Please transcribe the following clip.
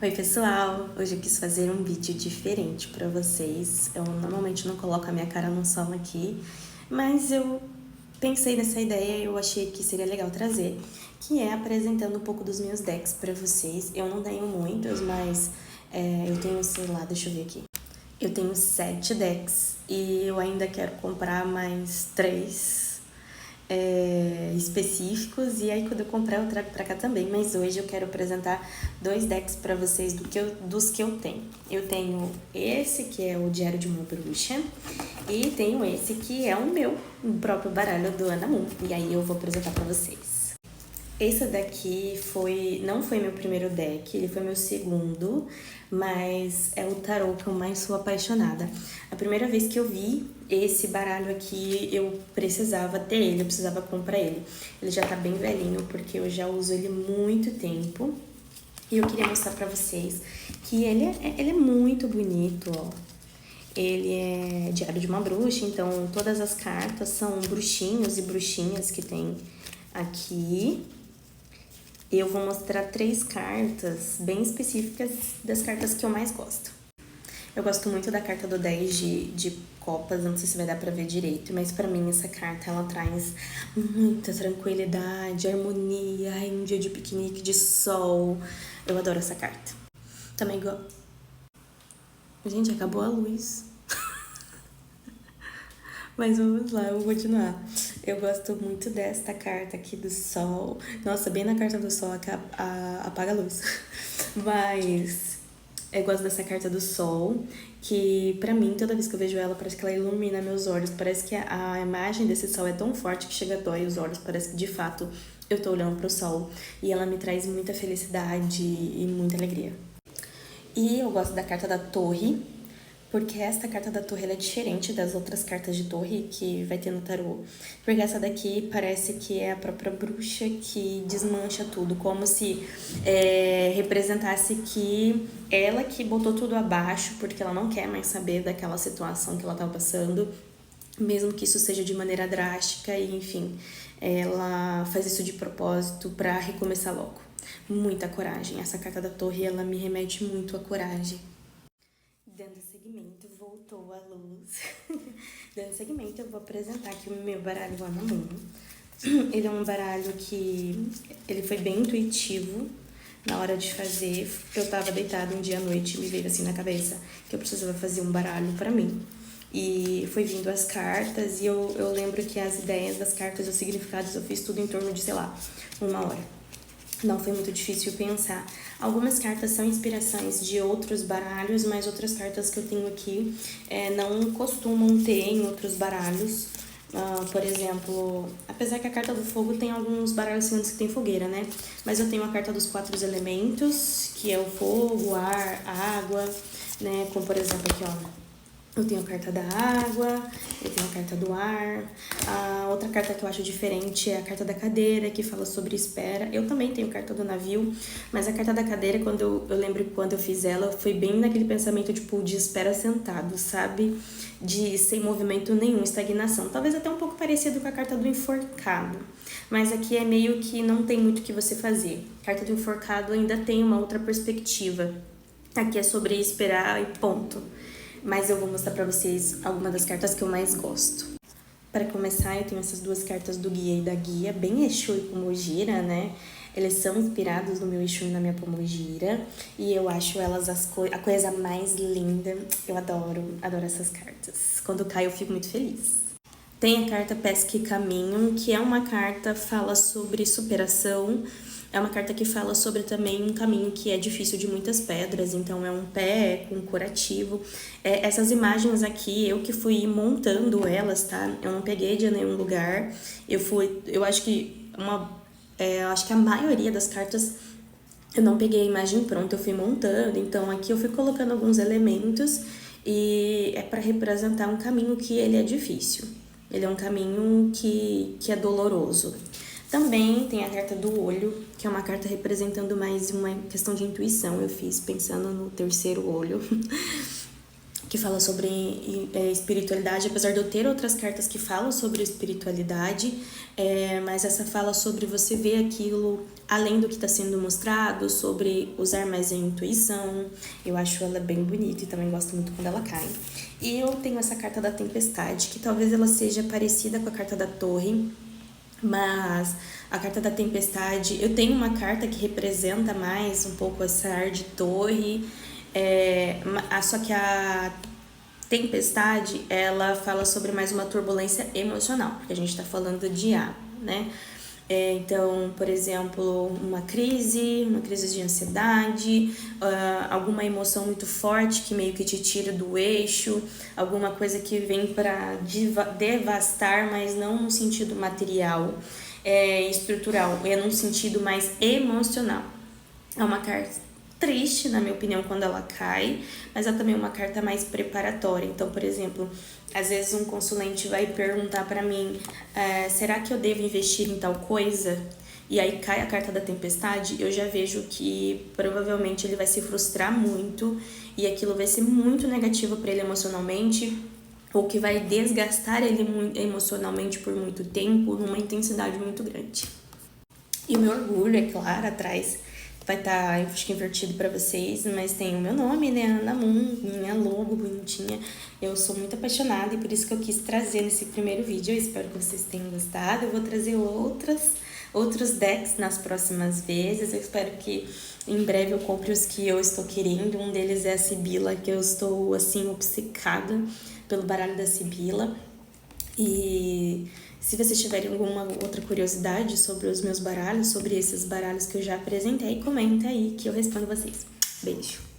Oi pessoal, hoje eu quis fazer um vídeo diferente pra vocês. Eu normalmente não coloco a minha cara no sol aqui, mas eu pensei nessa ideia e eu achei que seria legal trazer, que é apresentando um pouco dos meus decks pra vocês. Eu não tenho muitos, mas eu tenho, sei lá, deixa eu ver aqui. Eu tenho 7 decks e eu ainda quero comprar mais 3 específicos, e aí quando eu comprar eu trago pra cá também, mas hoje eu quero apresentar 2 decks pra vocês dos que eu tenho. Eu tenho esse que é o Diário de uma Bruxa e tenho esse que é o próprio baralho do Anamun, e aí eu vou apresentar pra vocês. Esse daqui não foi meu primeiro deck, ele foi meu segundo, mas é o tarô que eu mais sou apaixonada. A primeira vez que eu vi esse baralho aqui, eu precisava ter ele, eu precisava comprar ele. Ele já tá bem velhinho, porque eu já uso ele muito tempo. E eu queria mostrar pra vocês que ele é muito bonito, ó. Ele é Diário de uma Bruxa, então todas as cartas são bruxinhos e bruxinhas que tem aqui. Eu vou mostrar 3 cartas bem específicas das cartas que eu mais gosto. Eu gosto muito da carta do 10 de copas, não sei se vai dar pra ver direito, mas pra mim essa carta ela traz muita tranquilidade, harmonia, um dia de piquenique, de sol. Eu adoro essa carta. Também gosto. Gente, acabou a luz. Mas vamos lá, eu vou continuar. Eu gosto muito desta carta aqui do sol. Nossa, bem na carta do sol apaga a luz. Mas eu gosto dessa carta do sol, que pra mim, toda vez que eu vejo ela, parece que ela ilumina meus olhos. Parece que a imagem desse sol é tão forte que chega a dói os olhos. Parece que, de fato, eu tô olhando pro sol. E ela me traz muita felicidade e muita alegria. E eu gosto da carta da torre, porque esta carta da torre ela é diferente das outras cartas de torre que vai ter no tarô. Porque essa daqui parece que é a própria bruxa que desmancha tudo, como se representasse que ela que botou tudo abaixo, porque ela não quer mais saber daquela situação que ela estava passando, mesmo que isso seja de maneira drástica, e enfim, ela faz isso de propósito para recomeçar logo. Muita coragem. Essa carta da torre ela me remete muito à coragem. Dando seguimento, voltou a luz. Dando seguimento, eu vou apresentar aqui o meu baralho Anamun. Ele é um baralho que ele foi bem intuitivo na hora de fazer. Eu tava deitada um dia à noite e me veio assim na cabeça que eu precisava fazer um baralho pra mim. E foi vindo as cartas e eu lembro que as ideias das cartas e os significados eu fiz tudo em torno de, sei lá, 1 hora. Não foi muito difícil pensar. Algumas cartas são inspirações de outros baralhos, mas outras cartas que eu tenho aqui não costumam ter em outros baralhos. Por exemplo, apesar que a carta do fogo tem alguns baralhos seguintes que tem fogueira, né? Mas eu tenho a carta dos 4 elementos, que é o fogo, o ar, a água, né? Como por exemplo aqui, ó. Eu tenho a carta da água, eu tenho a carta do ar. A outra carta que eu acho diferente é a carta da cadeira, que fala sobre espera. Eu também tenho a carta do navio, mas a carta da cadeira, eu lembro que quando eu fiz ela, foi bem naquele pensamento, tipo, de espera sentado, sabe? De sem movimento nenhum, estagnação. Talvez até um pouco parecido com a carta do enforcado. Mas aqui é meio que não tem muito o que você fazer. A carta do enforcado ainda tem uma outra perspectiva. Aqui é sobre esperar e ponto. Mas eu vou mostrar pra vocês algumas das cartas que eu mais gosto. Para começar, eu tenho essas 2 cartas do guia e da guia, bem Exu e Pombogira, né? Eles são inspirados no meu Exu e na minha Pombogira. E eu acho elas a coisa mais linda. Eu adoro essas cartas. Quando cai, eu fico muito feliz. Tem a carta Pesca e Caminho, que é uma carta que fala sobre superação. É uma carta que fala sobre também um caminho que é difícil de muitas pedras, então é um pé com curativo. Essas imagens aqui, eu que fui montando elas, tá? Eu não peguei de nenhum lugar. Eu acho que a maioria das cartas eu não peguei a imagem pronta, eu fui montando. Então aqui eu fui colocando alguns elementos e é para representar um caminho que ele é difícil. Ele é um caminho que é doloroso. Também tem a carta do olho, que é uma carta representando mais uma questão de intuição. Eu fiz pensando no terceiro olho, que fala sobre espiritualidade, apesar de eu ter outras cartas que falam sobre espiritualidade, mas essa fala sobre você ver aquilo além do que está sendo mostrado, sobre usar mais a intuição. Eu acho ela bem bonita e também gosto muito quando ela cai. E eu tenho essa carta da Tempestade, que talvez ela seja parecida com a carta da Torre, mas a carta da Tempestade, eu tenho uma carta que representa mais um pouco essa ar de torre, só que a Tempestade, ela fala sobre mais uma turbulência emocional, porque a gente está falando de ar, né? Então, por exemplo, uma crise de ansiedade, alguma emoção muito forte que meio que te tira do eixo, alguma coisa que vem para devastar, mas não no sentido material, estrutural, é num sentido mais emocional. É uma carta triste, na minha opinião, quando ela cai, mas é também uma carta mais preparatória. Então, por exemplo, às vezes um consulente vai perguntar para mim, será que eu devo investir em tal coisa? E aí cai a carta da Tempestade, eu já vejo que provavelmente ele vai se frustrar muito e aquilo vai ser muito negativo para ele emocionalmente, ou que vai desgastar ele emocionalmente por muito tempo, numa intensidade muito grande. E o meu orgulho, é claro, atrás vai estar, acho que invertido para vocês, mas tem o meu nome, né, Ana Moon, minha logo bonitinha. Eu sou muito apaixonada e por isso que eu quis trazer nesse primeiro vídeo. Eu espero que vocês tenham gostado. Eu vou trazer outros decks nas próximas vezes. Eu espero que em breve eu compre os que eu estou querendo. Um deles é a Sibila, que eu estou, assim, obcecada pelo baralho da Sibila. E se vocês tiverem alguma outra curiosidade sobre os meus baralhos, sobre esses baralhos que eu já apresentei, comenta aí que eu respondo vocês. Beijo!